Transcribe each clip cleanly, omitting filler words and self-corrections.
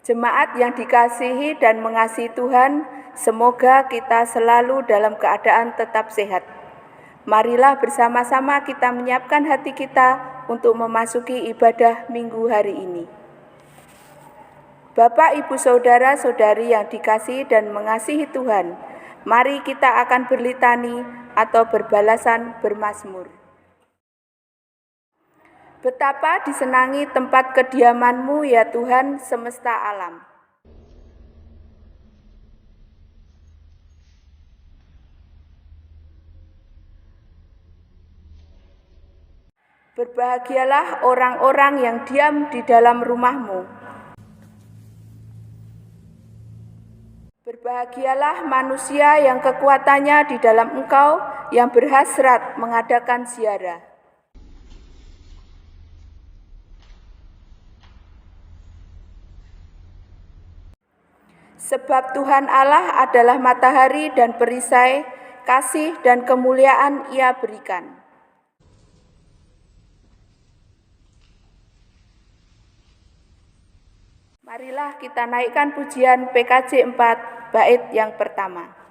Jemaat yang dikasihi dan mengasihi Tuhan, semoga kita selalu dalam keadaan tetap sehat. Marilah bersama-sama kita menyiapkan hati kita untuk memasuki ibadah minggu hari ini. Bapak, Ibu, Saudara-saudari yang dikasihi dan mengasihi Tuhan, mari kita akan berlitani atau berbalasan bermazmur. Betapa disenangi tempat kediaman-Mu ya Tuhan semesta alam. Berbahagialah orang-orang yang diam di dalam rumah-Mu. Berbahagialah manusia yang kekuatannya di dalam Engkau, yang berhasrat mengadakan ziarah. Sebab Tuhan Allah adalah matahari dan perisai, kasih dan kemuliaan Ia berikan. Marilah kita naikkan pujian PKJ 4, bait yang pertama.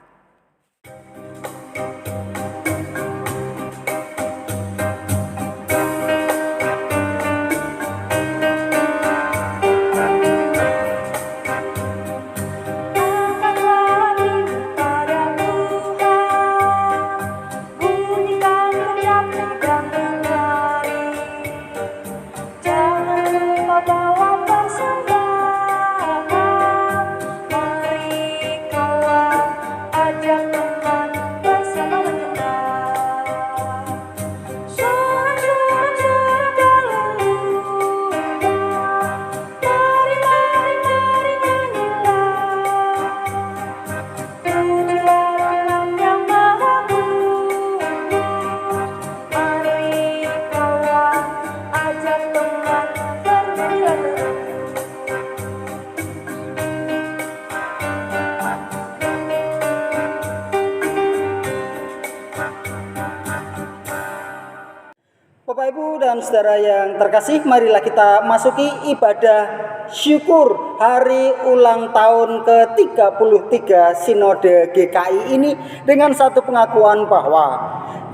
Bapak, Ibu, dan Saudara yang terkasih, marilah kita masuki ibadah syukur hari ulang tahun ke-33 Sinode GKI ini dengan satu pengakuan bahwa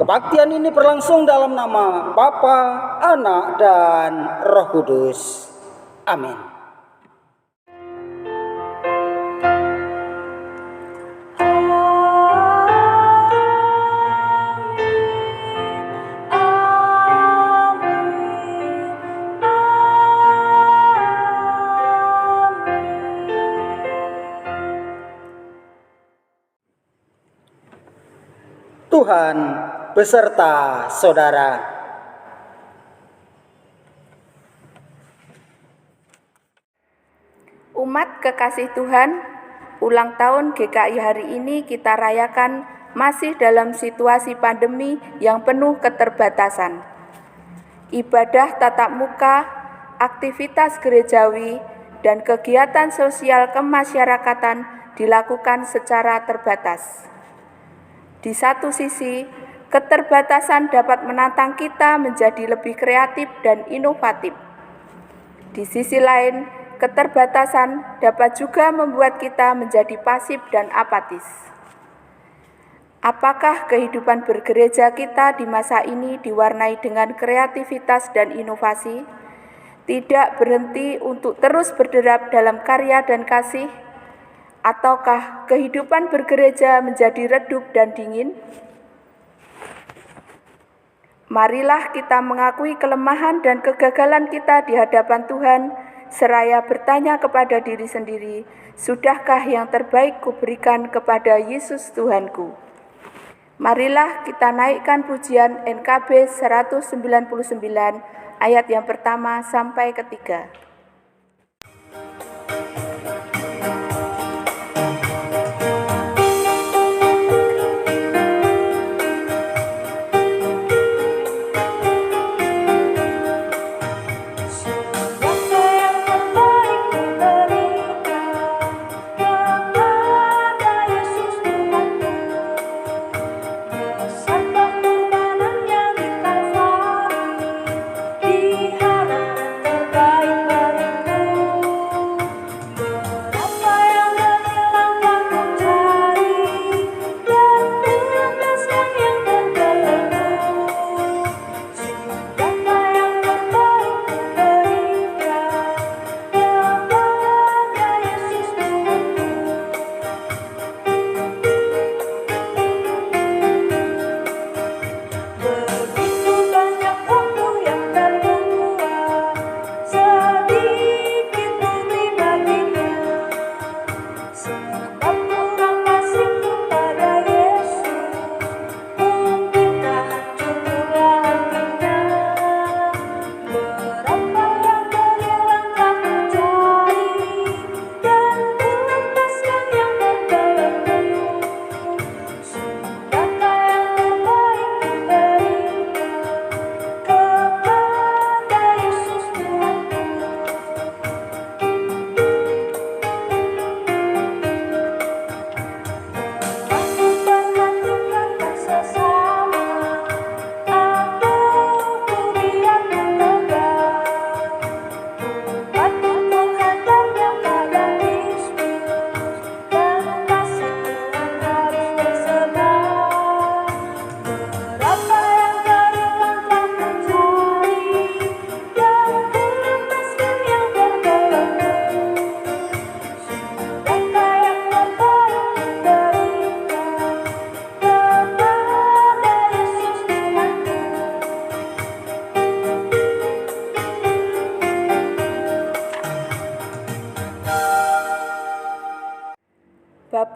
kebaktian ini berlangsung dalam nama Bapa, Anak, dan Roh Kudus. Amin. Tuhan beserta saudara. Umat kekasih Tuhan, ulang tahun GKI hari ini kita rayakan masih dalam situasi pandemi yang penuh keterbatasan. Ibadah tatap muka, aktivitas gerejawi, dan kegiatan sosial kemasyarakatan dilakukan secara terbatas. Di satu sisi, keterbatasan dapat menantang kita menjadi lebih kreatif dan inovatif. Di sisi lain, keterbatasan dapat juga membuat kita menjadi pasif dan apatis. Apakah kehidupan bergereja kita di masa ini diwarnai dengan kreativitas dan inovasi? Tidak berhenti untuk terus berderap dalam karya dan kasih? Ataukah kehidupan bergereja menjadi redup dan dingin? Marilah kita mengakui kelemahan dan kegagalan kita di hadapan Tuhan, seraya bertanya kepada diri sendiri, sudahkah yang terbaik kuberikan kepada Yesus Tuhanku? Marilah kita naikkan pujian NKB 199 ayat yang pertama sampai ketiga. Di hadapan terbaik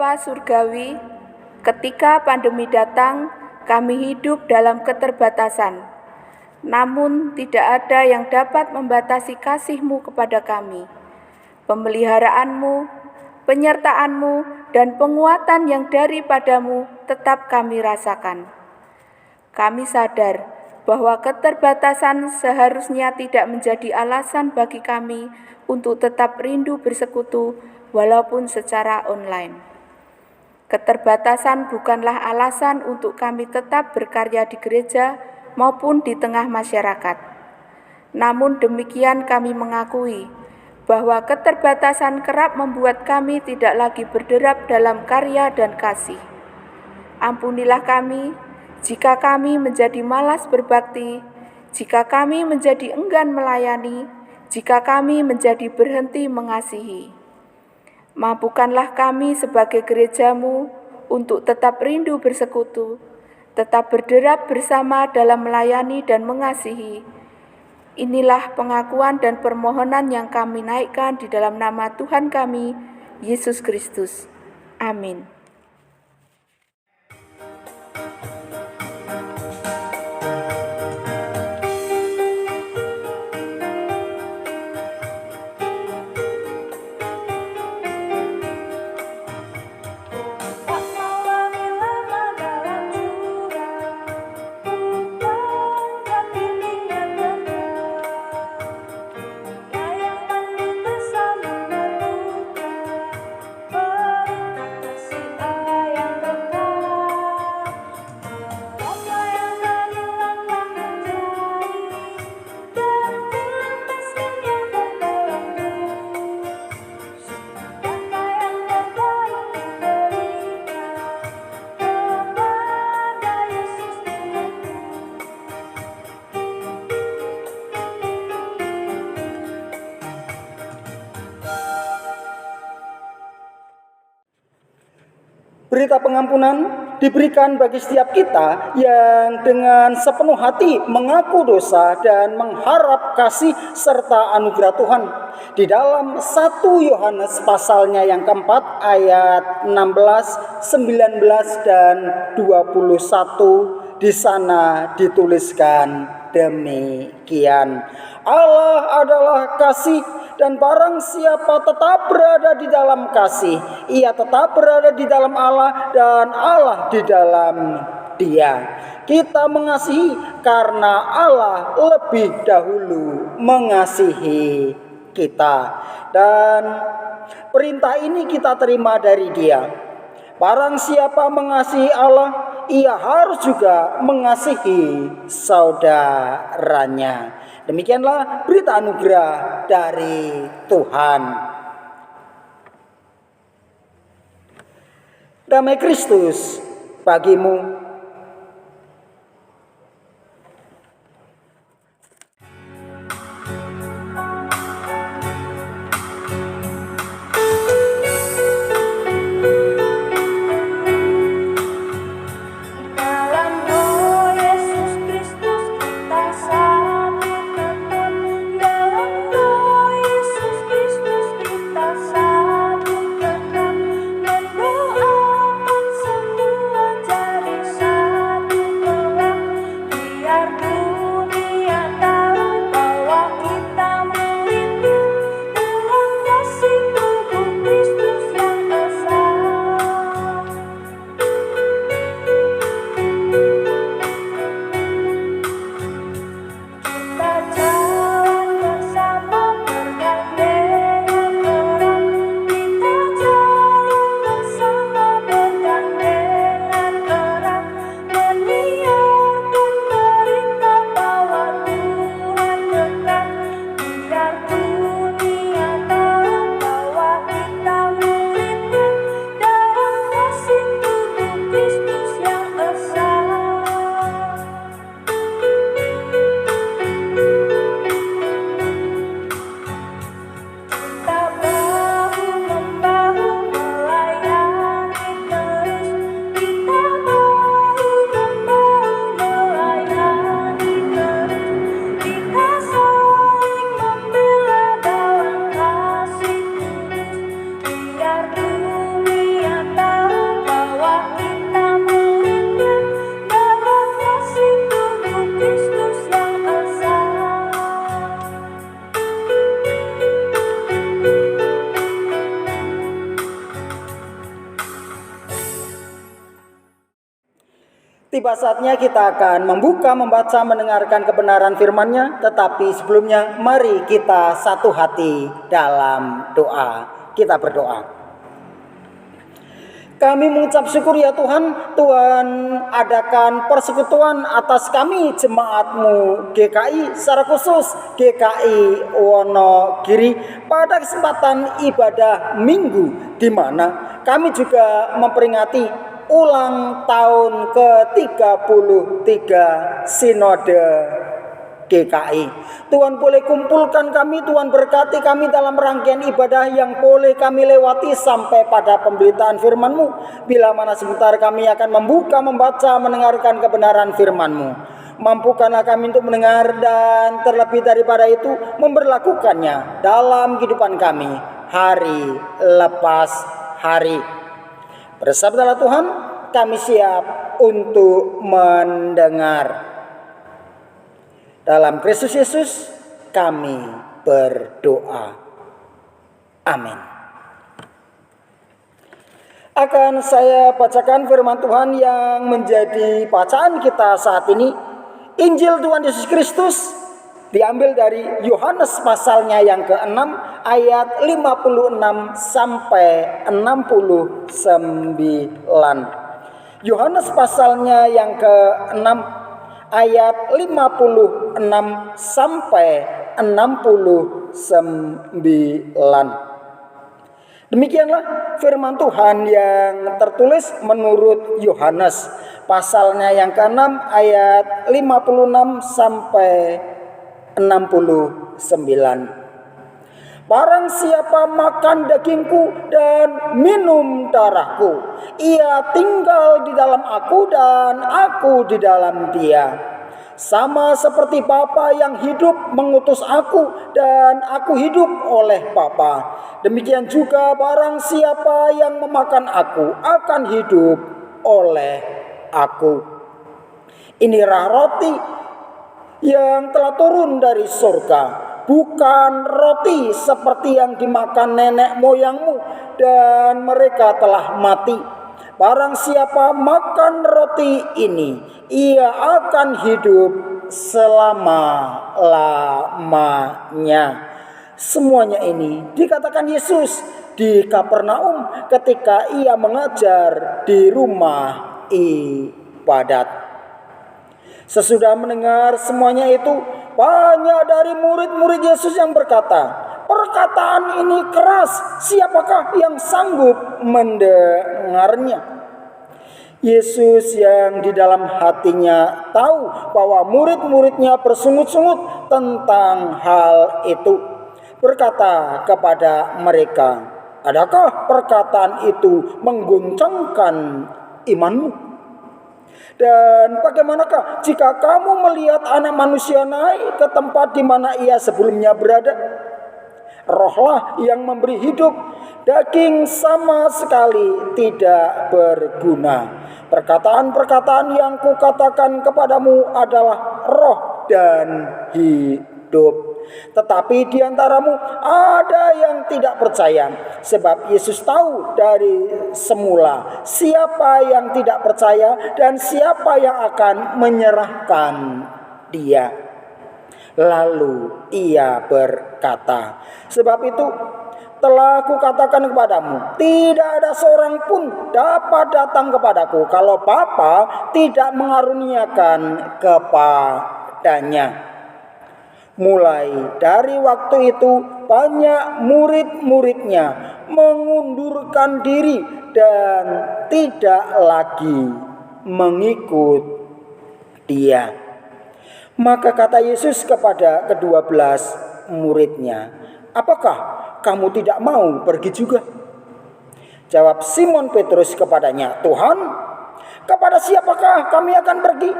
Bapa Surgawi, ketika pandemi datang, kami hidup dalam keterbatasan. Namun tidak ada yang dapat membatasi kasih-Mu kepada kami. Pemeliharaanmu, penyertaan-Mu, dan penguatan yang daripadamu tetap kami rasakan. Kami sadar bahwa keterbatasan seharusnya tidak menjadi alasan bagi kami untuk tetap rindu bersekutu walaupun secara online. Keterbatasan bukanlah alasan untuk kami tetap berkarya di gereja maupun di tengah masyarakat. Namun demikian kami mengakui bahwa keterbatasan kerap membuat kami tidak lagi berderap dalam karya dan kasih. Ampunilah kami jika kami menjadi malas berbakti, jika kami menjadi enggan melayani, jika kami menjadi berhenti mengasihi. Mampukanlah kami sebagai gereja-Mu untuk tetap rindu bersekutu, tetap berderap bersama dalam melayani dan mengasihi. Inilah pengakuan dan permohonan yang kami naikkan di dalam nama Tuhan kami, Yesus Kristus. Amin. Berita pengampunan diberikan bagi setiap kita yang dengan sepenuh hati mengaku dosa dan mengharap kasih serta anugerah Tuhan. Di dalam 1 Yohanes pasalnya yang keempat ayat 16, 19, dan 21 di sana dituliskan demikian. Allah adalah kasih, dan barang siapa tetap berada di dalam kasih, ia tetap berada di dalam Allah dan Allah di dalam dia. Kita mengasihi karena Allah lebih dahulu mengasihi kita. Dan perintah ini kita terima dari Dia. Barang siapa mengasihi Allah, ia harus juga mengasihi saudaranya. Demikianlah berita anugerah dari Tuhan. Damai Kristus bagimu. Doakan semua jadi Tiba saatnya kita akan membuka, membaca, mendengarkan kebenaran firman-Nya. Tetapi sebelumnya mari kita satu hati dalam doa. Kita berdoa. Kami mengucap syukur ya Tuhan, Tuhan adakan persekutuan atas kami jemaat-Mu GKI, secara khusus GKI Wonogiri pada kesempatan ibadah Minggu, di mana kami juga memperingati ulang tahun ke-33 Sinode GKI. Tuhan boleh kumpulkan kami, Tuhan berkati kami dalam rangkaian ibadah yang boleh kami lewati sampai pada pemberitaan firman-Mu. Bila mana sebentar kami akan membuka, membaca, mendengarkan kebenaran firman-Mu. Mampukanlah kami untuk mendengar dan terlebih daripada itu memberlakukannya dalam kehidupan kami hari lepas hari. Bersabdalah Tuhan, kami siap untuk mendengar. Dalam Kristus Yesus kami berdoa. Amin. Akan saya bacakan firman Tuhan yang menjadi bacaan kita saat ini. Injil Tuhan Yesus Kristus diambil dari Yohanes pasalnya yang ke-6 ayat 56 sampai 69. Yohanes pasalnya yang ke-6 ayat 56 sampai 69. Demikianlah firman Tuhan yang tertulis menurut Yohanes pasalnya yang ke-6 ayat 56 sampai 69. Barang siapa makan dagingku dan minum darahku, ia tinggal di dalam aku dan aku di dalam dia. Sama seperti Bapa yang hidup mengutus aku dan aku hidup oleh Bapa. Demikian juga barang siapa yang memakan aku akan hidup oleh aku. Inilah roti yang telah turun dari surga. Bukan roti seperti yang dimakan nenek moyangmu dan mereka telah mati. Barang siapa makan roti ini, ia akan hidup selama-lamanya. Semuanya ini dikatakan Yesus di Kapernaum ketika ia mengajar di rumah ibadat. Sesudah mendengar semuanya itu, banyak dari murid-murid Yesus yang berkata, "Perkataan ini keras, siapakah yang sanggup mendengarnya?" Yesus yang di dalam hatinya tahu bahwa murid-muridnya bersungut-sungut tentang hal itu, berkata kepada mereka, "Adakah perkataan itu mengguncangkan imanmu? Dan bagaimanakah jika kamu melihat Anak Manusia naik ke tempat di mana ia sebelumnya berada? Rohlah yang memberi hidup, daging sama sekali tidak berguna. Perkataan-perkataan yang kukatakan kepadamu adalah roh dan hidup. Tetapi di antaramu ada yang tidak percaya, sebab Yesus tahu dari semula siapa yang tidak percaya dan siapa yang akan menyerahkan dia. Lalu ia berkata, "Sebab itu telah kukatakan kepadamu, tidak ada seorang pun dapat datang kepadaku kalau Bapa tidak mengaruniakan kepadanya." Mulai dari waktu itu banyak murid-muridnya mengundurkan diri dan tidak lagi mengikut dia. Maka kata Yesus kepada ke-12 muridnya, "Apakah kamu tidak mau pergi juga?" Jawab Simon Petrus kepadanya, "Tuhan, kepada siapakah kami akan pergi?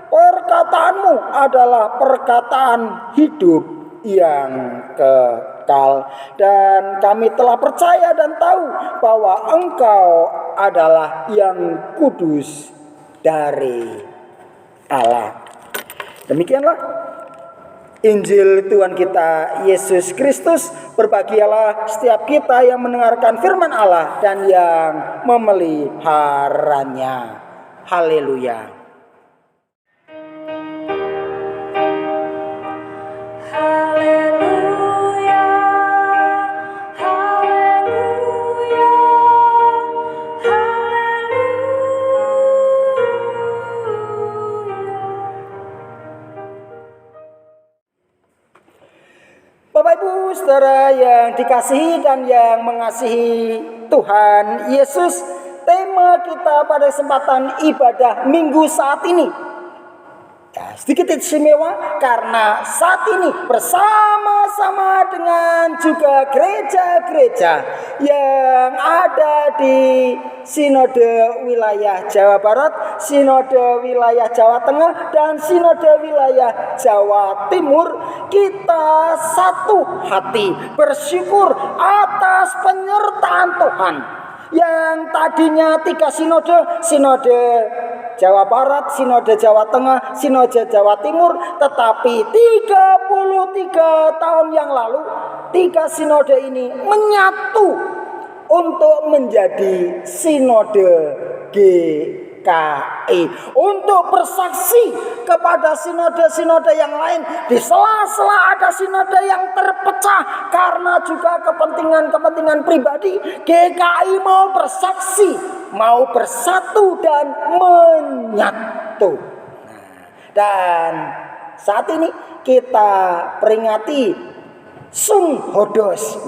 Perkataanmu adalah perkataan hidup yang kekal. Dan kami telah percaya dan tahu bahwa Engkau adalah yang kudus dari Allah." Demikianlah Injil Tuhan kita Yesus Kristus. Berbahagialah setiap kita yang mendengarkan firman Allah dan yang memeliharanya. Haleluya. Bapak Ibu Saudara yang dikasihi dan yang mengasihi Tuhan Yesus, tema kita pada kesempatan ibadah minggu saat ini sedikit istimewa karena saat ini bersama-sama dengan juga gereja-gereja yang ada di Sinode wilayah Jawa Barat, Sinode wilayah Jawa Tengah, dan Sinode wilayah Jawa Timur, kita satu hati bersyukur atas penyertaan Tuhan yang tadinya 3 sinode, Sinode Jawa Barat, Sinode Jawa Tengah, Sinode Jawa Timur, tetapi 33 tahun yang lalu 3 sinode ini menyatu untuk menjadi Sinode GKI, untuk bersaksi kepada sinode-sinode yang lain. Di sela-sela ada sinode yang terpecah karena juga kepentingan-kepentingan pribadi, GKI mau bersaksi, mau bersatu dan menyatu. Dan saat ini kita peringati Sung Hodos.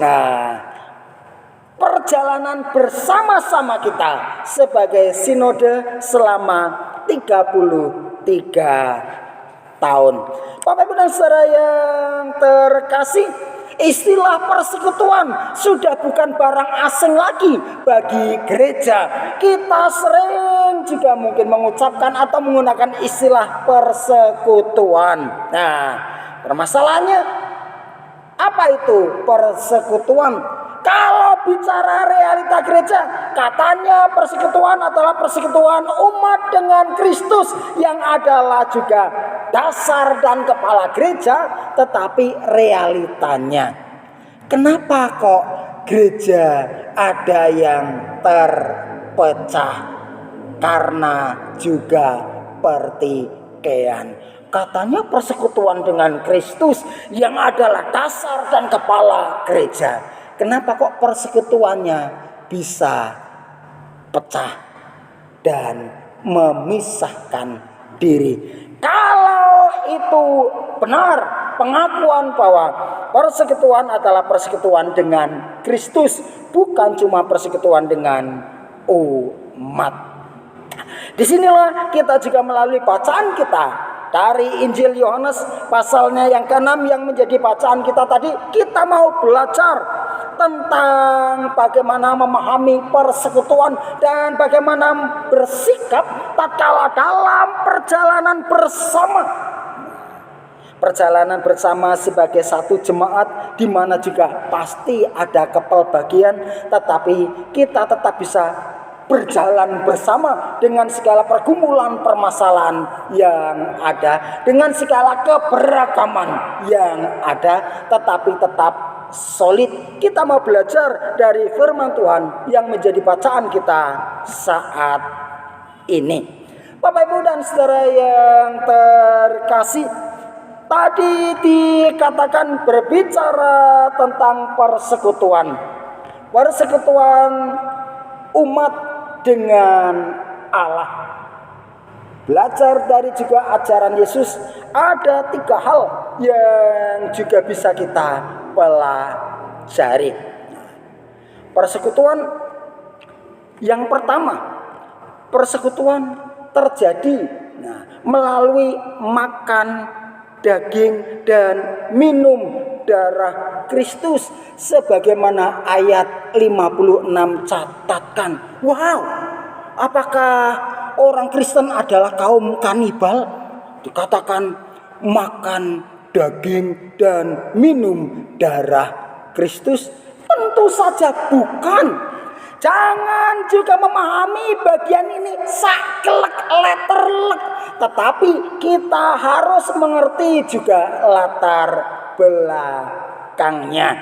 Perjalanan bersama-sama kita sebagai sinode selama 33 tahun. Bapak Ibu dan Saudara yang terkasih, istilah persekutuan sudah bukan barang asing lagi bagi gereja. Kita sering juga mungkin mengucapkan atau menggunakan istilah persekutuan. Permasalahannya, apa itu persekutuan? Kalau bicara realita gereja, katanya persekutuan adalah persekutuan umat dengan Kristus yang adalah juga dasar dan kepala gereja. Tetapi realitanya, kenapa kok gereja ada yang terpecah? Karena juga pertikaian. Katanya persekutuan dengan Kristus yang adalah dasar dan kepala gereja. Kenapa kok persekutuannya bisa pecah dan memisahkan diri? Kalau itu benar pengakuan bahwa persekutuan adalah persekutuan dengan Kristus, bukan cuma persekutuan dengan umat. Disinilah kita juga melalui bacaan kita dari Injil Yohanes pasalnya yang ke-6 yang menjadi bacaan kita tadi, kita mau belajar tentang bagaimana memahami persekutuan dan bagaimana bersikap tatkala dalam perjalanan bersama. Perjalanan bersama sebagai satu jemaat, di mana juga pasti ada kepelbagian, tetapi kita tetap bisa berjalan bersama dengan segala pergumulan permasalahan yang ada, dengan segala keberagaman yang ada, tetapi tetap solid. Kita mau belajar dari firman Tuhan yang menjadi bacaan kita saat ini. Bapak Ibu dan Saudara yang terkasih, tadi dikatakan berbicara tentang persekutuan. Persekutuan umat dengan Allah. Belajar dari juga ajaran Yesus, ada 3 hal yang juga bisa kita pelajari. Persekutuan yang pertama, persekutuan terjadi melalui makan daging dan minum darah Kristus, sebagaimana ayat 56 catatkan. Wow, apakah orang Kristen adalah kaum kanibal? Dikatakan makan daging dan minum darah Kristus? Tentu saja bukan. Jangan juga memahami bagian ini saklek letterlek, tetapi kita harus mengerti juga latar belakangnya.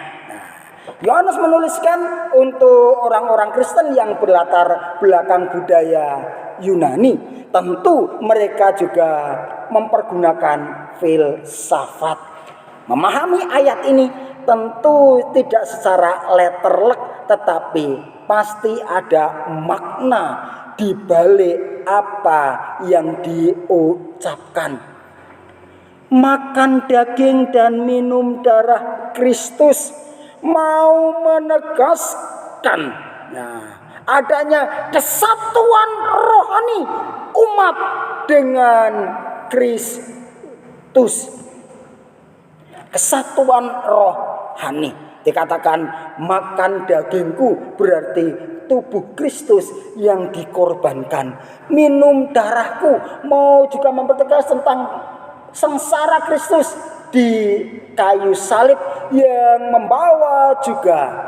Yohanes menuliskan untuk orang-orang Kristen yang berlatar belakang budaya Yunani. Tentu mereka juga mempergunakan filsafat. Memahami ayat ini tentu tidak secara letterlek, tetapi pasti ada makna di balik apa yang diucapkan. makan daging dan minum darah Kristus mau menegaskan adanya kesatuan rohani umat dengan Kristus. Kesatuan rohani. Dikatakan makan dagingku berarti tubuh Kristus yang dikorbankan. Minum darahku mau juga mempertegas tentang sengsara Kristus di kayu salib yang membawa juga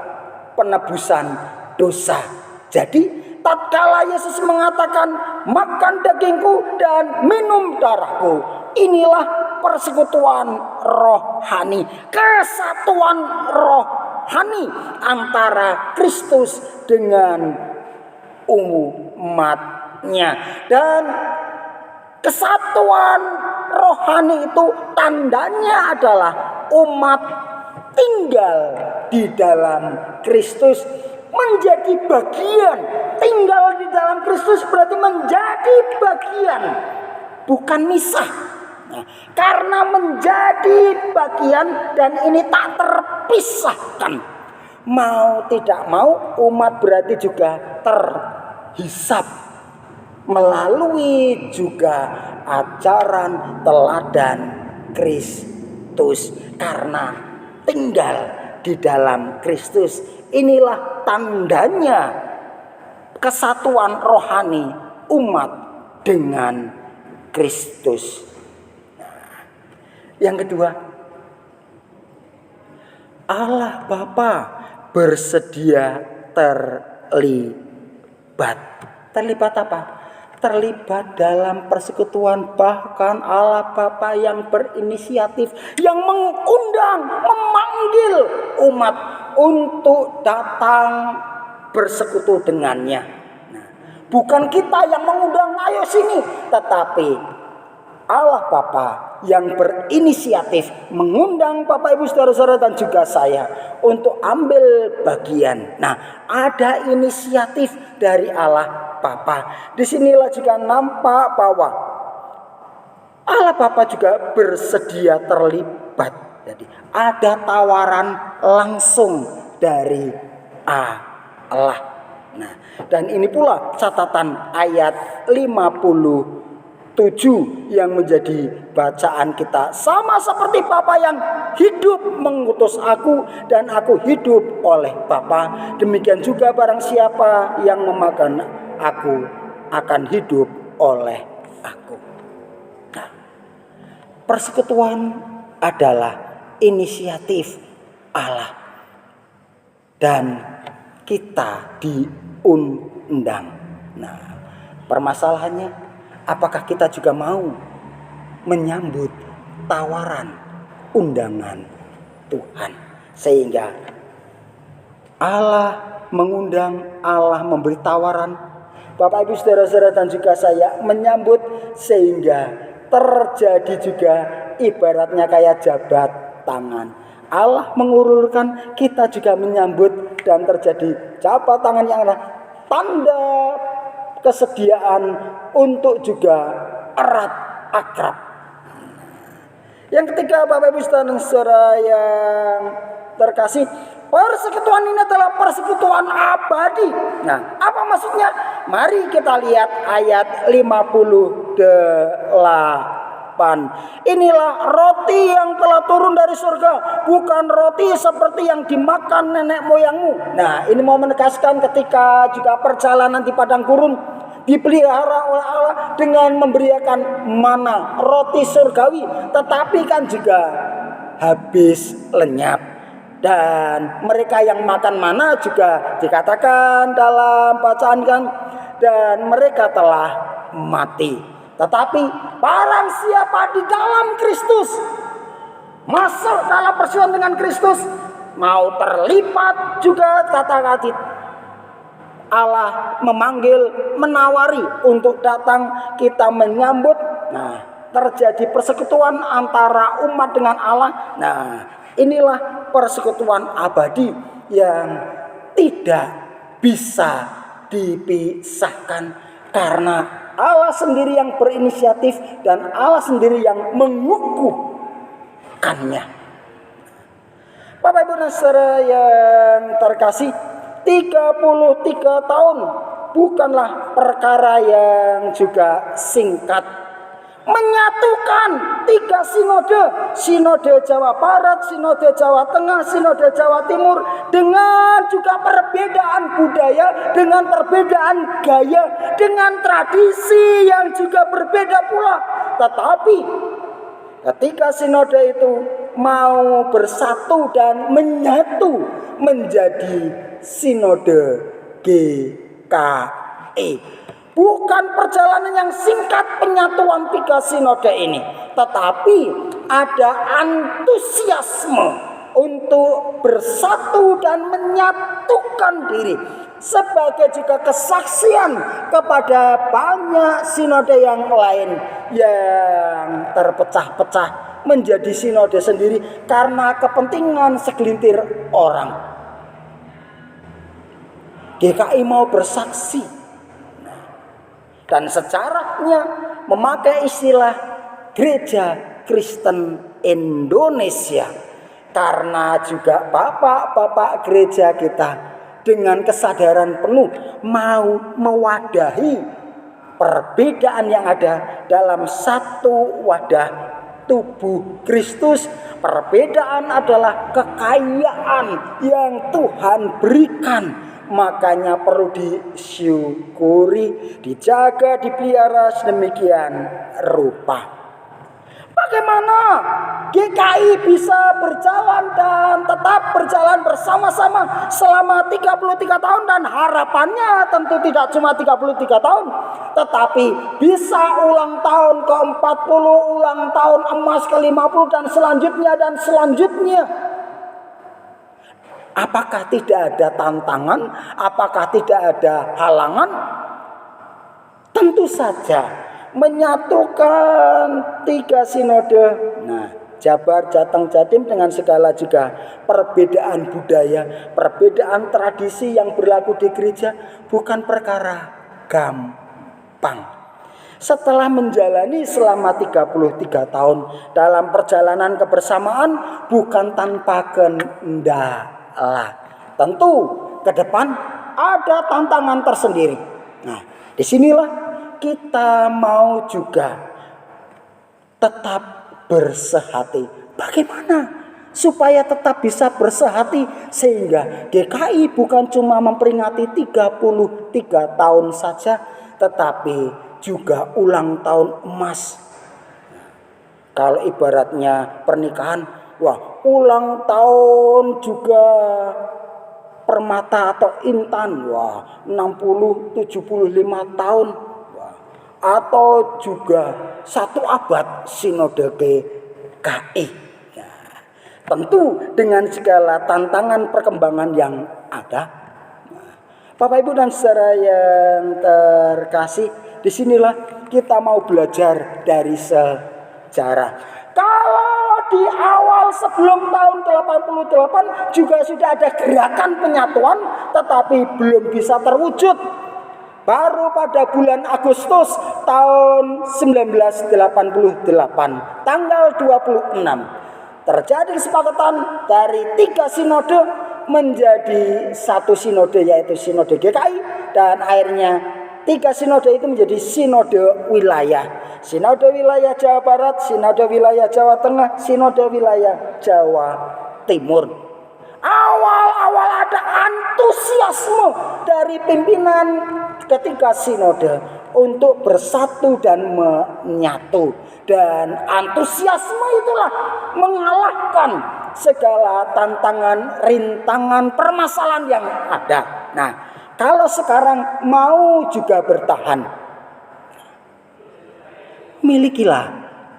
penebusan dosa. Jadi tatkala Yesus mengatakan makan dagingku dan minum darahku, inilah persekutuan rohani, kesatuan rohani antara Kristus dengan umatnya. Dan kesatuan rohani itu tandanya adalah umat tinggal di dalam Kristus, menjadi bagian. Tinggal di dalam Kristus berarti menjadi bagian, bukan misah. Karena menjadi bagian dan ini tak terpisahkan. Mau tidak mau umat berarti juga terhisap melalui juga ajaran teladan Kristus. Karena tinggal di dalam Kristus, inilah tandanya kesatuan rohani umat dengan Kristus. Yang kedua, Allah Bapa bersedia terlibat. Terlibat apa? Terlibat dalam persekutuan, bahkan Allah Bapa yang berinisiatif, yang mengundang, memanggil umat untuk datang bersekutu dengannya. Bukan kita yang mengundang, ayo sini, tetapi Allah Bapa yang berinisiatif mengundang Bapak Ibu Saudara-saudara dan juga saya untuk ambil bagian. Nah, ada inisiatif dari Allah Bapa. Disinilah juga nampak bahwa Allah Bapa juga bersedia terlibat. Jadi ada tawaran langsung dari Allah. Nah, dan ini pula catatan ayat 57 yang menjadi bacaan kita. Sama seperti Bapa yang hidup mengutus aku dan aku hidup oleh Bapa, demikian juga barang siapa yang memakan aku akan hidup oleh aku. Nah, persekutuan adalah inisiatif Allah dan kita diundang. Nah, permasalahannya, apakah kita juga mau menyambut tawaran undangan Tuhan? Sehingga Allah mengundang, Allah memberi tawaran. Bapak Ibu Saudara-saudara dan juga saya menyambut, sehingga terjadi juga ibaratnya kayak jabat tangan. Allah mengulurkan, kita juga menyambut, dan terjadi jabat tangan yang adalah tanda kesediaan untuk juga erat akrab. Yang ketiga, Bapak Ibu Saudara yang terkasih, persekutuan ini adalah persekutuan abadi. Nah, apa maksudnya? Mari kita lihat ayat 58. Inilah roti yang telah turun dari surga, bukan roti seperti yang dimakan nenek moyangmu. Nah, ini mau menegaskan ketika juga perjalanan di padang gurun dipelihara oleh Allah dengan memberikan mana, roti surgawi, tetapi kan juga habis lenyap. Dan mereka yang makan mana juga dikatakan dalam bacaan kan, dan mereka telah mati. Tetapi barang siapa di dalam Kristus, masuk dalam persekutuan dengan Kristus, mau terlibat juga, kata-kata Allah memanggil, menawari untuk datang, kita menyambut. Nah, terjadi persekutuan antara umat dengan Allah. Nah, inilah persekutuan abadi yang tidak bisa dipisahkan, karena Allah sendiri yang berinisiatif dan Allah sendiri yang mengukuh melaksanakannya. Bapak Ibu dan saudara yang terkasih, 33 tahun bukanlah perkara yang juga singkat. Menyatukan 3 sinode, sinode Jawa Barat, sinode Jawa Tengah, sinode Jawa Timur, dengan juga perbedaan budaya, dengan perbedaan gaya, dengan tradisi yang juga berbeda pula. Tetapi ketika sinode itu mau bersatu dan menyatu menjadi sinode GKI. Bukan perjalanan yang singkat penyatuan 3 sinode ini, tetapi ada antusiasme untuk bersatu dan menyatukan diri, sebagai juga kesaksian kepada banyak sinode yang lain yang terpecah-pecah menjadi sinode sendiri karena kepentingan segelintir orang. GKI mau bersaksi dan sejarahnya memakai istilah Gereja Kristen Indonesia, karena juga bapak-bapak gereja kita dengan kesadaran penuh mau mewadahi perbedaan yang ada dalam satu wadah tubuh Kristus. Perbedaan adalah kekayaan yang Tuhan berikan, makanya perlu disyukuri, dijaga, dipelihara sedemikian rupa. Bagaimana GKI bisa berjalan dan tetap berjalan bersama-sama selama 33 tahun, dan harapannya tentu tidak cuma 33 tahun, tetapi bisa ulang tahun ke-40, ulang tahun emas ke-50 dan selanjutnya. Apakah tidak ada tantangan? Apakah tidak ada halangan? Tentu saja. Menyatukan 3 sinode, nah, Jabar, Jateng, Jatim, dengan segala juga perbedaan budaya, perbedaan tradisi yang berlaku di gereja, bukan perkara gampang. Setelah menjalani selama 33 tahun dalam perjalanan kebersamaan, bukan tanpa kendala. Tentu ke depan ada tantangan tersendiri. Nah, disinilah kita mau juga tetap bersehati. Bagaimana supaya tetap bisa bersehati sehingga GKI bukan cuma memperingati 33 tahun saja, tetapi juga ulang tahun emas. Kalau ibaratnya pernikahan, wah, ulang tahun juga permata atau intan, wah, 60-75 tahun. Atau juga 1 abad sinode GKI. Nah, tentu dengan segala tantangan perkembangan yang ada. Nah, Bapak Ibu dan saudara yang terkasih, disinilah kita mau belajar dari sejarah. Kalau di awal sebelum tahun 88 juga sudah ada gerakan penyatuan, tetapi belum bisa terwujud. Baru pada bulan Agustus tahun 1988, tanggal 26, terjadi kesepakatan dari 3 sinode menjadi 1 sinode, yaitu sinode GKI, dan akhirnya 3 sinode itu menjadi sinode wilayah. Sinode wilayah Jawa Barat, sinode wilayah Jawa Tengah, sinode wilayah Jawa Timur. Awal-awal ada antusiasme dari pimpinan ketika sinode untuk bersatu dan menyatu, dan antusiasme itulah mengalahkan segala tantangan, rintangan, permasalahan yang ada. Nah, kalau sekarang mau juga bertahan, milikilah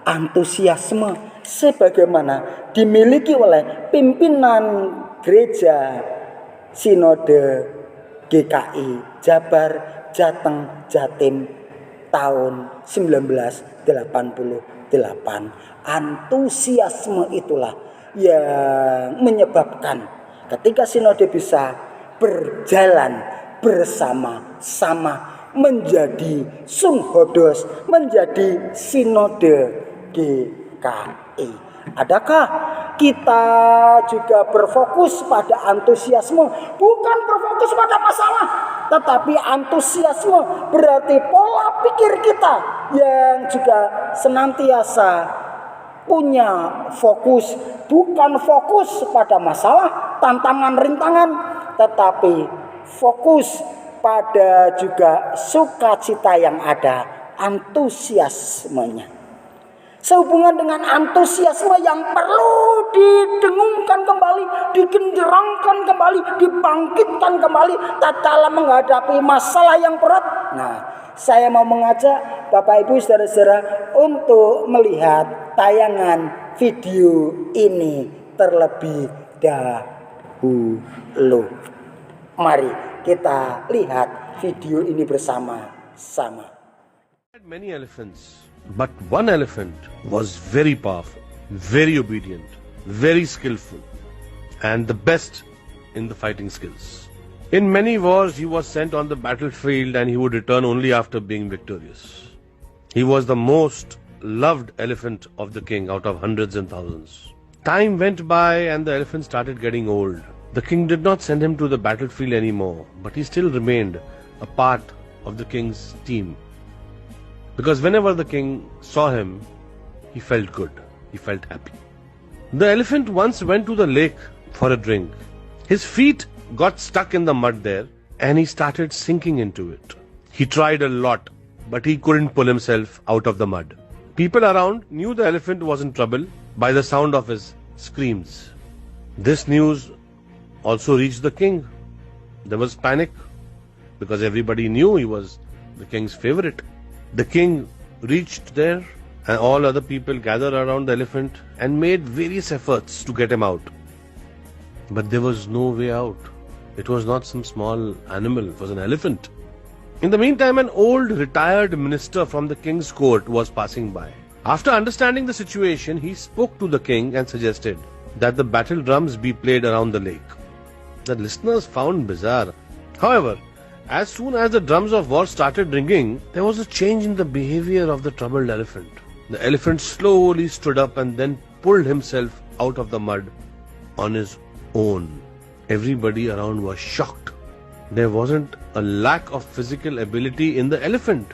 antusiasme sebagaimana dimiliki oleh pimpinan gereja sinode GKI Jabar, Jateng, Jatim tahun 1988. Antusiasme itulah yang menyebabkan ketika sinode bisa berjalan bersama-sama menjadi Sunghodos, menjadi sinode GKI. Adakah kita juga berfokus pada antusiasme, bukan berfokus pada masalah, tetapi antusiasme berarti pola pikir kita yang juga senantiasa punya fokus, bukan fokus pada masalah, tantangan, rintangan, tetapi fokus pada juga sukacita yang ada, antusiasmenya. Sehubungan dengan antusiasme yang perlu didengungkan kembali, digenderangkan kembali, dibangkitkan kembali tatkala menghadapi masalah yang berat. Nah, saya mau mengajak Bapak Ibu saudara-saudara untuk melihat tayangan video ini terlebih dahulu. Mari kita lihat video ini bersama-sama. Many elephants, but one elephant was very powerful, very obedient, very skillful, and the best in the fighting skills. In many wars, he was sent on the battlefield and he would return only after being victorious. He was the most loved elephant of the king out of hundreds and thousands. Time went by and the elephant started getting old. The king did not send him to the battlefield anymore, but he still remained a part of the king's team. Because whenever the king saw him, he felt good, he felt happy. The elephant once went to the lake for a drink. His feet got stuck in the mud there and he started sinking into it. He tried a lot, but he couldn't pull himself out of the mud. People around knew the elephant was in trouble by the sound of his screams. This news also reached the king. There was panic because everybody knew he was the king's favorite. The king reached there and all other people gathered around the elephant and made various efforts to get him out. But there was no way out. It was not some small animal, it was an elephant. In the meantime, an old retired minister from the king's court was passing by. After understanding the situation, he spoke to the king and suggested that the battle drums be played around the lake. The listeners found bizarre. However, as soon as the drums of war started ringing, there was a change in the behavior of the troubled elephant. The elephant slowly stood up and then pulled himself out of the mud on his own. Everybody around was shocked. There wasn't a lack of physical ability in the elephant.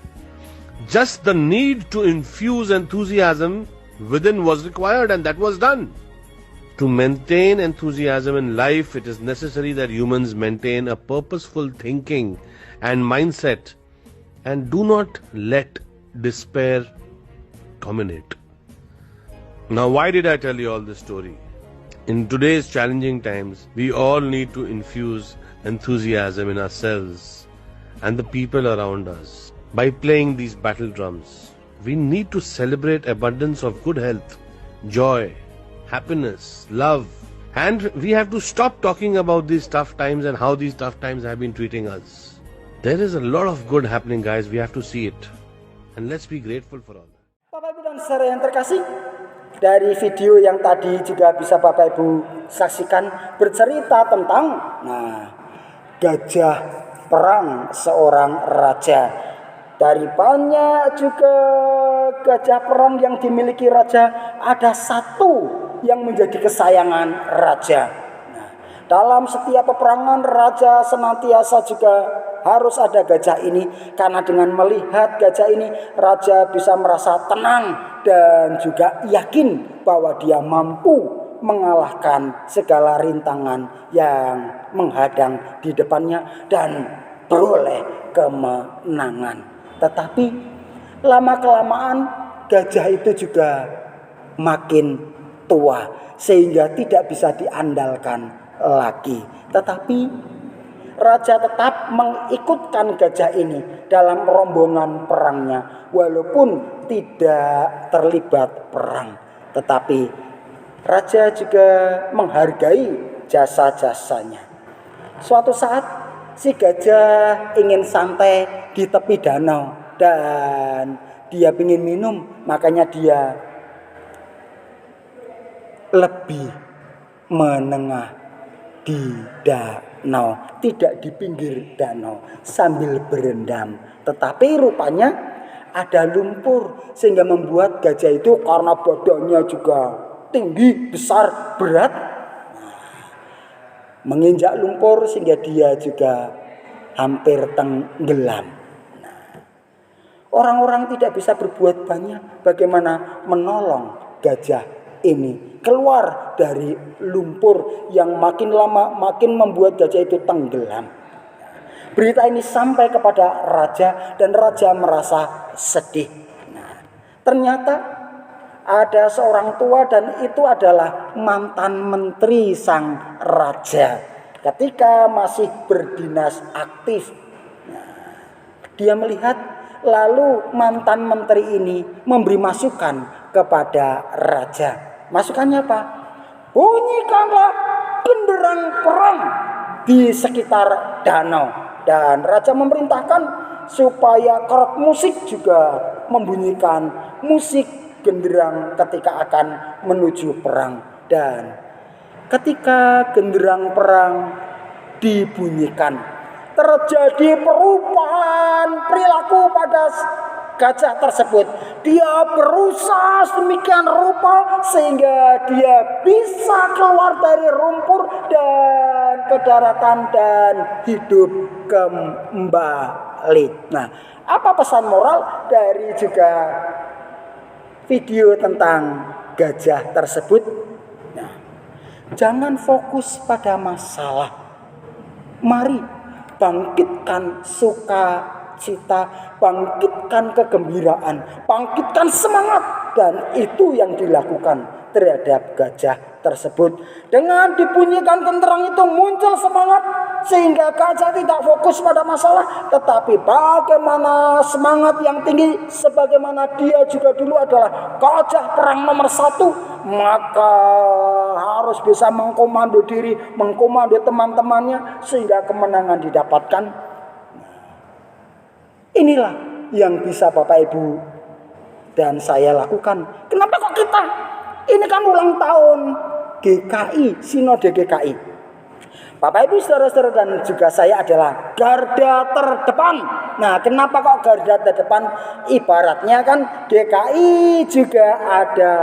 Just the need to infuse enthusiasm within was required, and that was done. To maintain enthusiasm in life, it is necessary that humans maintain a purposeful thinking and mindset and do not let despair dominate. Now, why did I tell you all this story? In today's challenging times, we all need to infuse enthusiasm in ourselves and the people around us. By playing these battle drums, we need to celebrate abundance of good health, joy, happiness, love, and we have to stop talking about these tough times and how these tough times have been treating us. There is a lot of good happening, guys. We have to see it, and let's be grateful for all that. Bapak Ibu dan saudara yang terkasih, dari video yang tadi juga bisa Bapak Ibu saksikan bercerita tentang gajah perang seorang raja. Dari banyak juga gajah perang yang dimiliki raja, ada satu yang menjadi kesayangan raja. Dalam setiap peperangan, raja senantiasa juga harus ada gajah ini, karena dengan melihat gajah ini, raja bisa merasa tenang dan juga yakin bahwa dia mampu mengalahkan segala rintangan yang menghadang di depannya dan beroleh kemenangan. Tetapi lama-kelamaan gajah itu juga makin tua sehingga tidak bisa diandalkan lagi. Tetapi raja tetap mengikutkan gajah ini dalam rombongan perangnya walaupun tidak terlibat perang. Tetapi raja juga menghargai jasa-jasanya. Suatu saat si gajah ingin santai di tepi danau dan dia ingin minum, makanya dia lebih menengah di danau, tidak di pinggir danau sambil berendam. Tetapi rupanya ada lumpur sehingga membuat gajah itu karena badannya juga tinggi, besar, berat, menginjak lumpur sehingga dia juga hampir tenggelam. Orang-orang tidak bisa berbuat banyak bagaimana menolong gajah ini keluar dari lumpur yang makin lama makin membuat gajah itu tenggelam. Berita ini sampai kepada raja dan raja merasa sedih. Ternyata ada seorang tua dan itu adalah mantan menteri sang raja ketika masih berdinas aktif. Dia melihat, lalu mantan menteri ini memberi masukan kepada raja. Masukannya apa? Bunyikanlah genderang perang di sekitar danau. Dan raja memerintahkan supaya kerek musik juga membunyikan musik genderang ketika akan menuju perang. Dan ketika genderang perang dibunyikan, terjadi perubahan perilaku pada gajah tersebut. Dia berusaha sedemikian rupa sehingga dia bisa keluar dari lumpur dan ke daratan dan hidup kembali. Nah, apa pesan moral dari juga video tentang gajah tersebut? Nah, jangan fokus pada masalah. Mari bangkitkan sukacita, bangkitkan kegembiraan, bangkitkan semangat, dan itu yang dilakukan terhadap gajah tersebut. Dengan dibunyikan genderang itu muncul semangat sehingga gajah tidak fokus pada masalah, tetapi bagaimana semangat yang tinggi sebagaimana dia juga dulu adalah gajah perang nomor 1, maka harus bisa mengkomando diri, mengkomando teman-temannya sehingga kemenangan didapatkan. Inilah yang bisa Bapak Ibu dan saya lakukan. Kenapa kok kita? Ini kan ulang tahun GKI, Sinode GKI. Bapak Ibu saudara-saudara dan juga saya adalah garda terdepan. Nah, kenapa kok garda terdepan? Ibaratnya kan GKI juga ada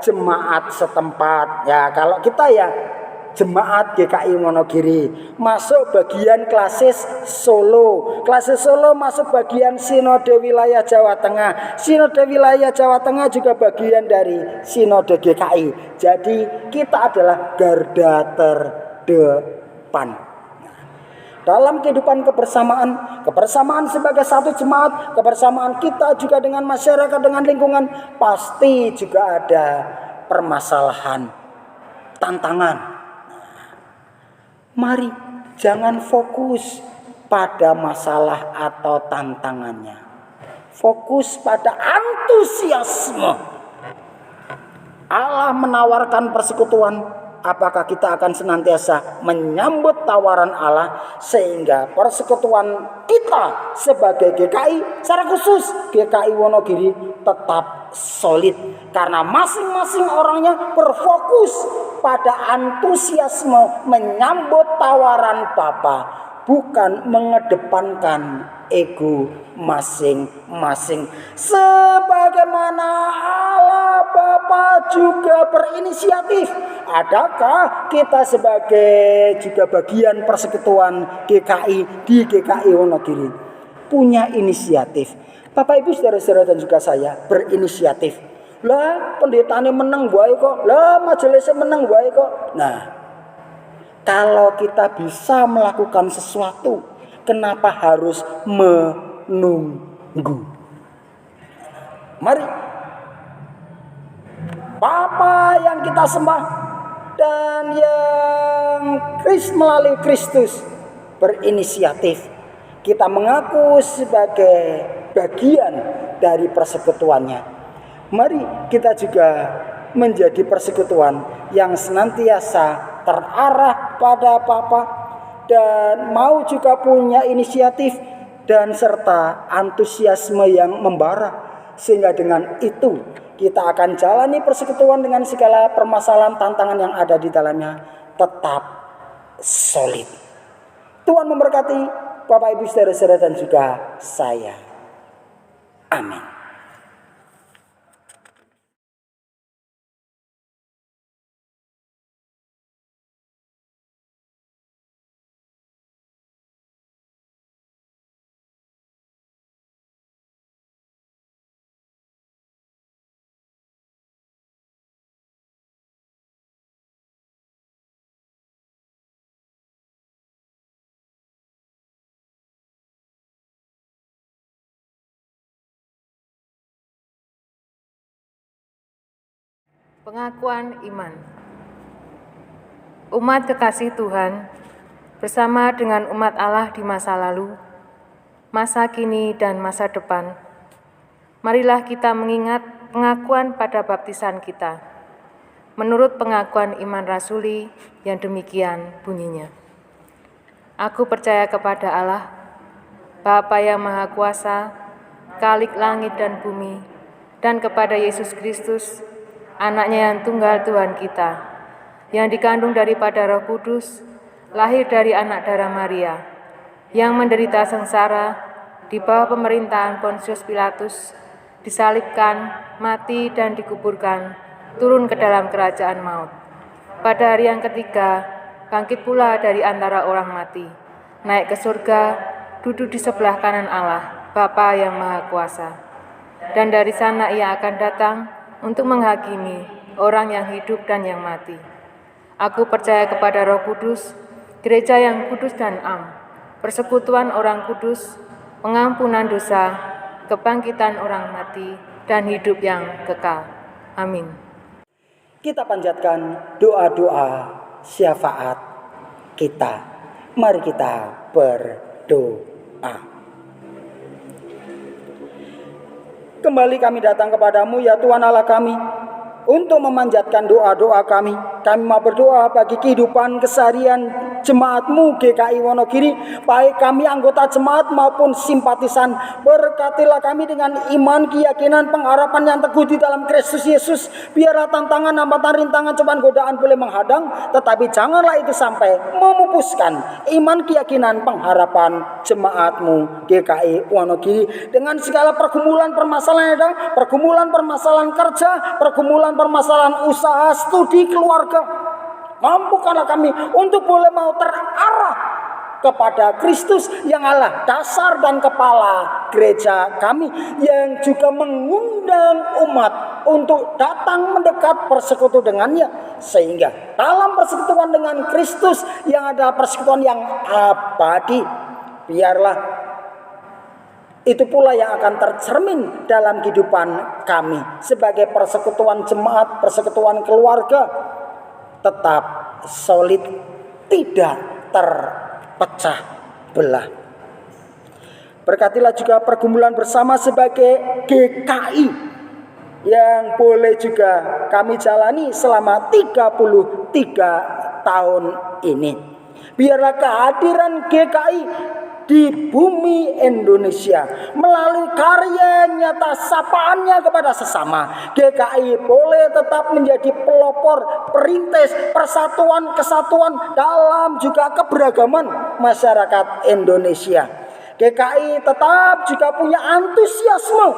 jemaat setempat. Ya, kalau kita ya jemaat GKI Wonogiri masuk bagian klasis Solo. Klasis Solo masuk bagian Sinode Wilayah Jawa Tengah. Sinode Wilayah Jawa Tengah juga bagian dari Sinode GKI. Jadi kita adalah garda terdepan. Dalam kehidupan kebersamaan sebagai satu jemaat, kebersamaan kita juga dengan masyarakat, dengan lingkungan, pasti juga ada permasalahan, tantangan. Mari jangan fokus pada masalah atau tantangannya. Fokus pada antusiasme. Allah menawarkan persekutuan. Apakah kita akan senantiasa menyambut tawaran Allah sehingga persekutuan kita sebagai GKI, secara khusus GKI Wonogiri tetap solid karena masing-masing orangnya berfokus pada antusiasme menyambut tawaran Bapa, bukan mengedepankan ego masing-masing. Sebagaimana Allah Bapa juga berinisiatif, adakah kita sebagai juga bagian persekutuan GKI di GKI Wonogiri punya inisiatif? Bapak Ibu saudara-saudara dan juga saya berinisiatif. Lah pendetanya menang wae kok, lah majelisnya menang wae kok. Nah, kalau kita bisa melakukan sesuatu, kenapa harus menunggu? Mari Bapa yang kita sembah dan yang melalui Kristus berinisiatif, kita mengaku sebagai bagian dari persekutuannya. Mari kita juga menjadi persekutuan yang senantiasa terarah pada Bapa dan mau juga punya inisiatif dan serta antusiasme yang membara, sehingga dengan itu kita akan jalani persekutuan dengan segala permasalahan tantangan yang ada di dalamnya tetap solid. Tuhan memberkati Bapak Ibu saudara-saudara dan juga saya. Amin. Pengakuan iman. Umat kekasih Tuhan, bersama dengan umat Allah di masa lalu, masa kini, dan masa depan, marilah kita mengingat pengakuan pada baptisan kita. Menurut pengakuan iman rasuli yang demikian bunyinya. Aku percaya kepada Allah, Bapa yang Maha Kuasa, Khalik langit dan bumi, dan kepada Yesus Kristus, Anaknya yang tunggal Tuhan kita, yang dikandung daripada Roh Kudus, lahir dari anak darah Maria, yang menderita sengsara di bawah pemerintahan Pontius Pilatus, disalibkan, mati, dan dikuburkan, turun ke dalam kerajaan maut. Pada hari yang ketiga, bangkit pula dari antara orang mati, naik ke surga, duduk di sebelah kanan Allah, Bapa yang Maha Kuasa. Dan dari sana ia akan datang untuk menghakimi orang yang hidup dan yang mati. Aku percaya kepada Roh Kudus, gereja yang kudus dan am, persekutuan orang kudus, pengampunan dosa, kebangkitan orang mati, dan hidup yang kekal. Amin. Kita panjatkan doa-doa syafaat kita. Mari kita berdoa. Kembali kami datang kepadamu ya Tuhan Allah kami, untuk memanjatkan doa-doa kami. Kami mau berdoa bagi kehidupan keseharian jemaat-Mu GKI Wonogiri, baik kami anggota jemaat maupun simpatisan. Berkatilah kami dengan iman, keyakinan, pengharapan yang teguh di dalam Kristus Yesus. Biarlah tantangan, hambatan, rintangan, cobaan, godaan boleh menghadang, tetapi janganlah itu sampai memupuskan iman, keyakinan, pengharapan jemaat-Mu GKI Wonogiri. Dengan segala pergumulan permasalahan yang ada, pergumulan kerja, permasalahan usaha, studi, keluarga, mampukanlah kami untuk boleh mau terarah kepada Kristus yang Allah dasar dan kepala gereja kami, yang juga mengundang umat untuk datang mendekat bersekutu dengannya, sehingga dalam persekutuan dengan Kristus yang adalah persekutuan yang abadi, biarlah itu pula yang akan tercermin dalam kehidupan kami sebagai persekutuan jemaat, persekutuan keluarga, tetap solid, tidak terpecah belah. Berkatilah juga pergumulan bersama sebagai GKI yang boleh juga kami jalani selama 33 tahun ini. Biarlah kehadiran GKI di bumi Indonesia melalui karya nyata sapaannya kepada sesama, GKI boleh tetap menjadi pelopor, perintis persatuan, kesatuan dalam juga keberagaman masyarakat Indonesia. GKI tetap juga punya antusiasme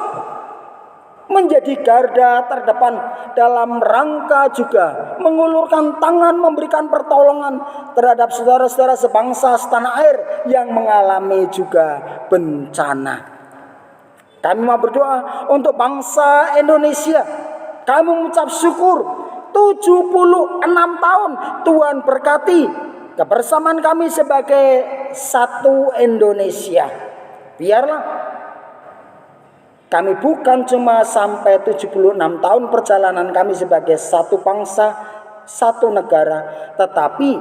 menjadi garda terdepan dalam rangka juga mengulurkan tangan, memberikan pertolongan terhadap saudara-saudara sebangsa setanah air yang mengalami juga bencana. Kami mau berdoa untuk bangsa Indonesia. Kami mengucap syukur 76 tahun Tuhan berkati kebersamaan kami sebagai satu Indonesia. Biarlah kami bukan cuma sampai 76 tahun perjalanan kami sebagai satu bangsa, satu negara, tetapi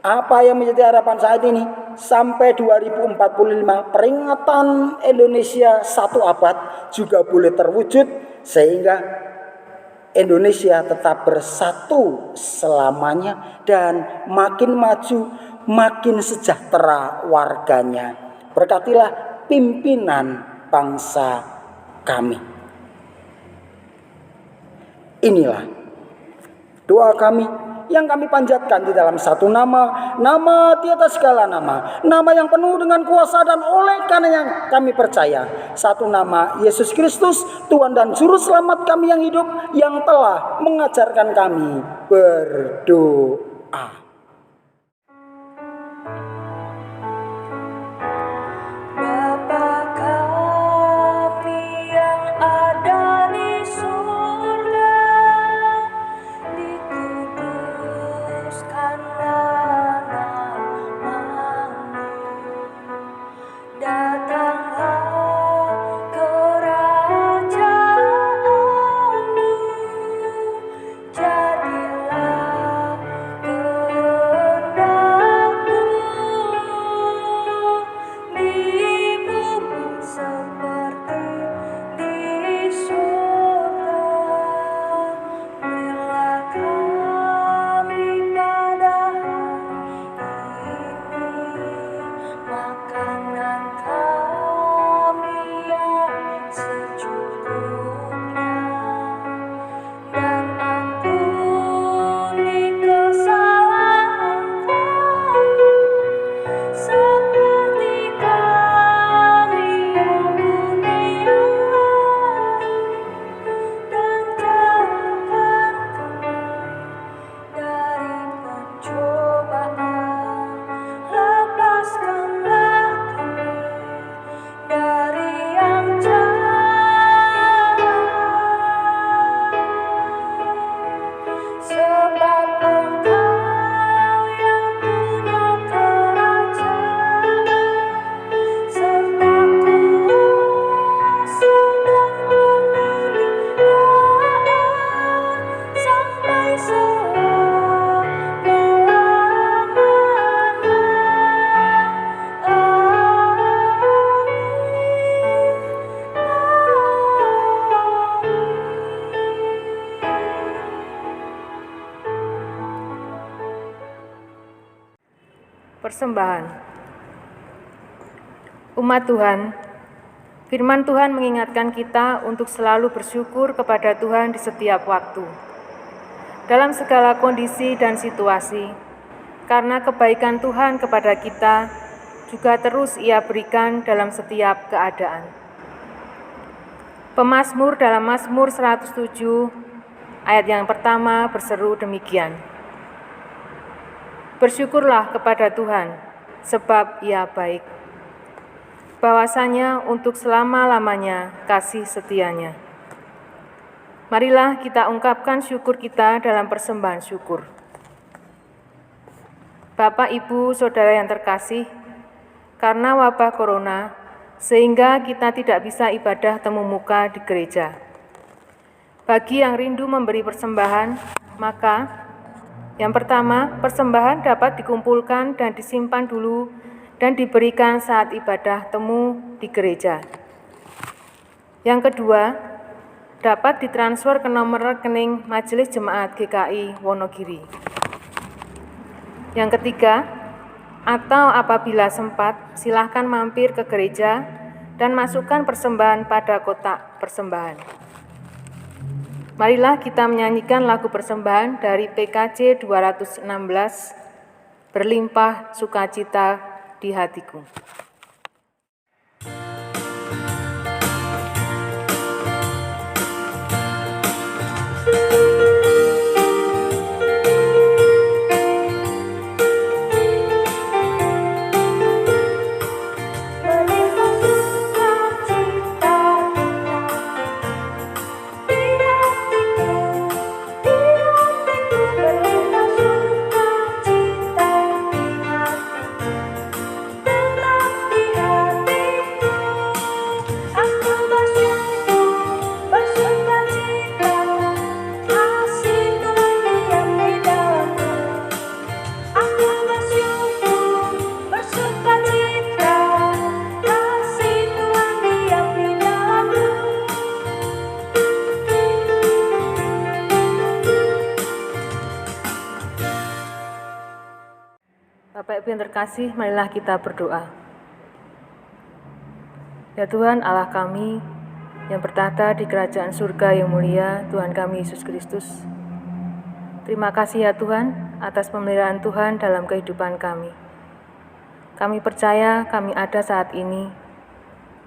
apa yang menjadi harapan saat ini sampai 2045 peringatan Indonesia satu abad juga boleh terwujud, sehingga Indonesia tetap bersatu selamanya dan makin maju, makin sejahtera warganya. Berkatilah pimpinan bangsa kami. Inilah doa kami yang kami panjatkan di dalam satu nama, nama di atas segala nama, nama yang penuh dengan kuasa, dan oleh karena yang kami percaya, satu nama Yesus Kristus, Tuhan dan Juru Selamat kami yang hidup, yang telah mengajarkan kami berdoa. Datanglah kerajaanmu, Persembahan. Umat Tuhan, firman Tuhan mengingatkan kita untuk selalu bersyukur kepada Tuhan di setiap waktu, dalam segala kondisi dan situasi, karena kebaikan Tuhan kepada kita juga terus Ia berikan dalam setiap keadaan. Pemazmur dalam Mazmur 107 ayat yang pertama berseru demikian. Bersyukurlah kepada Tuhan, sebab Ia baik. Bahwasanya untuk selama-lamanya kasih setianya. Marilah kita ungkapkan syukur kita dalam persembahan syukur. Bapak, Ibu, Saudara yang terkasih, karena wabah corona, sehingga kita tidak bisa ibadah temu muka di gereja. Bagi yang rindu memberi persembahan, maka yang pertama, persembahan dapat dikumpulkan dan disimpan dulu dan diberikan saat ibadah temu di gereja. Yang kedua, dapat ditransfer ke nomor rekening Majelis Jemaat GKI Wonogiri. Yang ketiga, atau apabila sempat, silakan mampir ke gereja dan masukkan persembahan pada kotak persembahan. Marilah kita menyanyikan lagu persembahan dari PKJ 216, Berlimpah Sukacita di Hatiku. Bapak Ibu yang terkasih, marilah kita berdoa. Ya Tuhan Allah kami yang bertahta di kerajaan surga yang mulia, Tuhan kami Yesus Kristus. Terima kasih ya Tuhan atas pemeliharaan Tuhan dalam kehidupan kami. Kami percaya kami ada saat ini,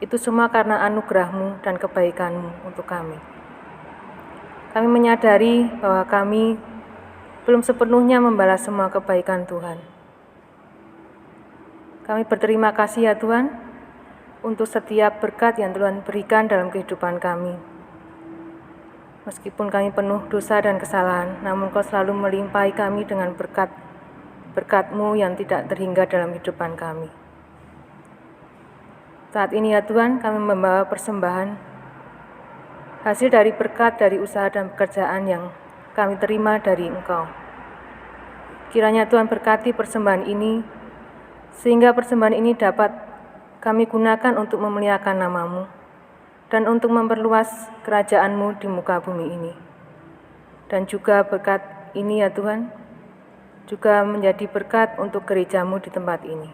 itu semua karena anugerah-Mu dan kebaikan-Mu untuk kami. Kami menyadari bahwa kami belum sepenuhnya membalas semua kebaikan Tuhan. Kami berterima kasih ya Tuhan untuk setiap berkat yang Tuhan berikan dalam kehidupan kami. Meskipun kami penuh dosa dan kesalahan, namun Kau selalu melimpahi kami dengan berkat-Mu yang tidak terhingga dalam kehidupan kami. Saat ini ya Tuhan, kami membawa persembahan hasil dari berkat dari usaha dan pekerjaan yang kami terima dari Engkau. Kiranya Tuhan berkati persembahan ini, sehingga persembahan ini dapat kami gunakan untuk memuliakan nama-Mu dan untuk memperluas kerajaan-Mu di muka bumi ini. Dan juga berkat ini ya Tuhan, juga menjadi berkat untuk gereja-Mu di tempat ini.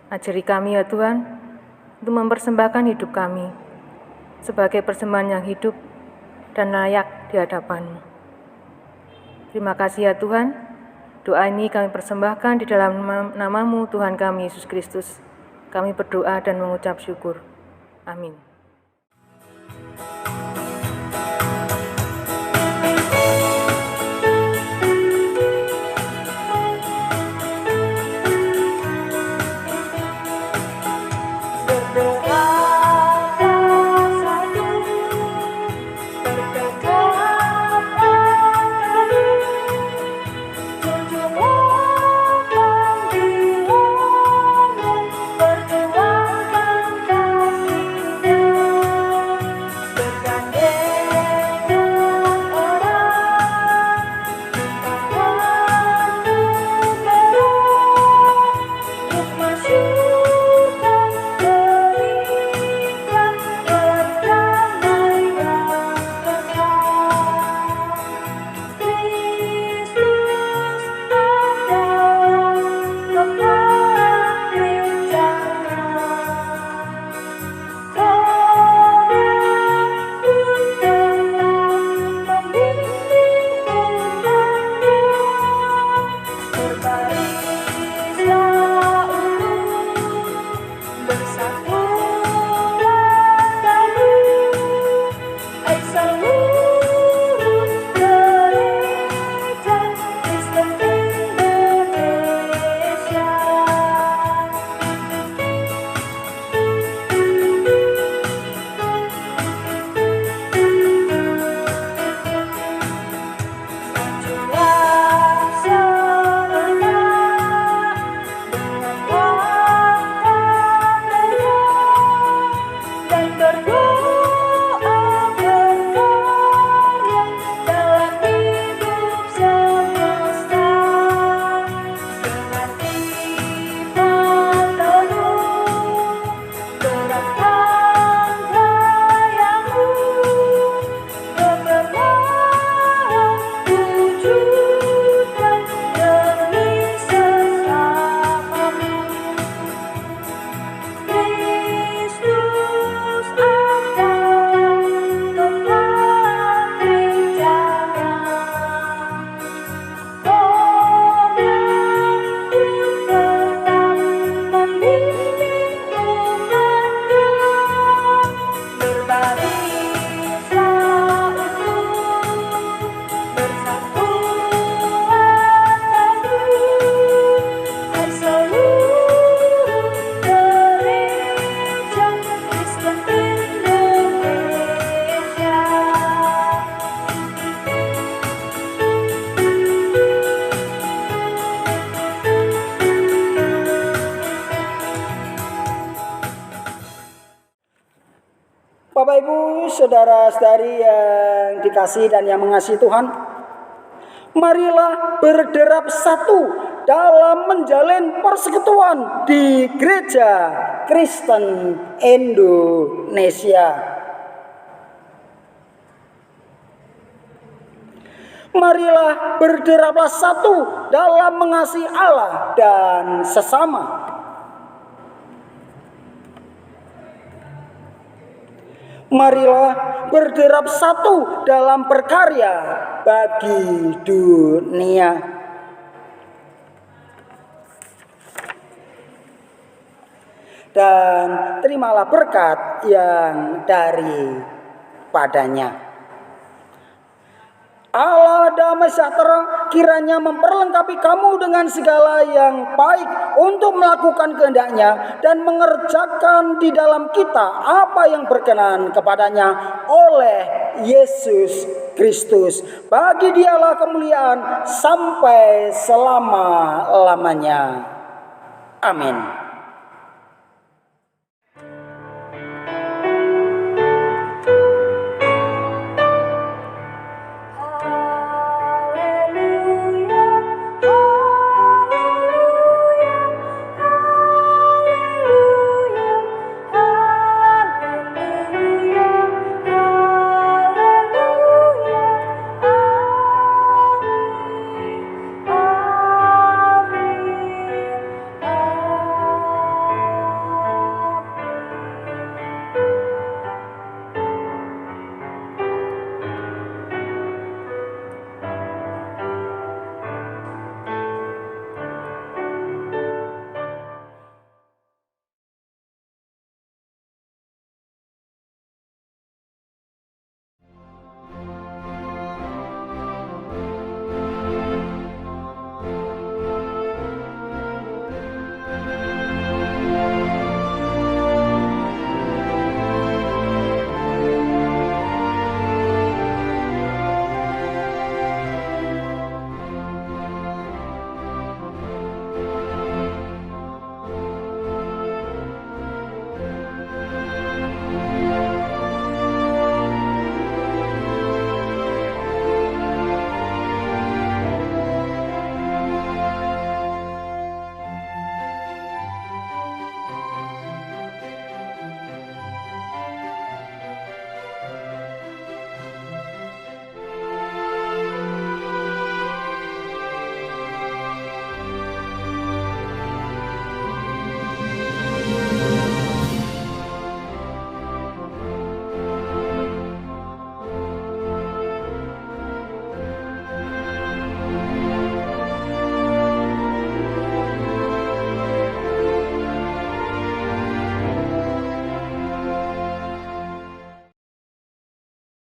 Ajari kami ya Tuhan, untuk mempersembahkan hidup kami sebagai persembahan yang hidup dan layak di hadapan-Mu. Terima kasih ya Tuhan. Doa ini kami persembahkan di dalam nama-Mu Tuhan kami Yesus Kristus. Kami berdoa dan mengucap syukur. Amin. Berjuangkan kasih saudara-saudari yang dikasihi dan yang mengasihi Tuhan, marilah berderap satu dalam menjalin persekutuan di Gereja Kristen Indonesia. Marilah berderaplah satu dalam mengasihi Allah dan sesama. Marilah berderap satu dalam berkarya bagi dunia. Dan terimalah berkat yang daripadanya. Allah damai sejahtera kiranya memperlengkapi kamu dengan segala yang baik untuk melakukan kehendak-Nya dan mengerjakan di dalam kita apa yang berkenan kepadanya oleh Yesus Kristus. Bagi Dialah kemuliaan sampai selama-lamanya. Amin.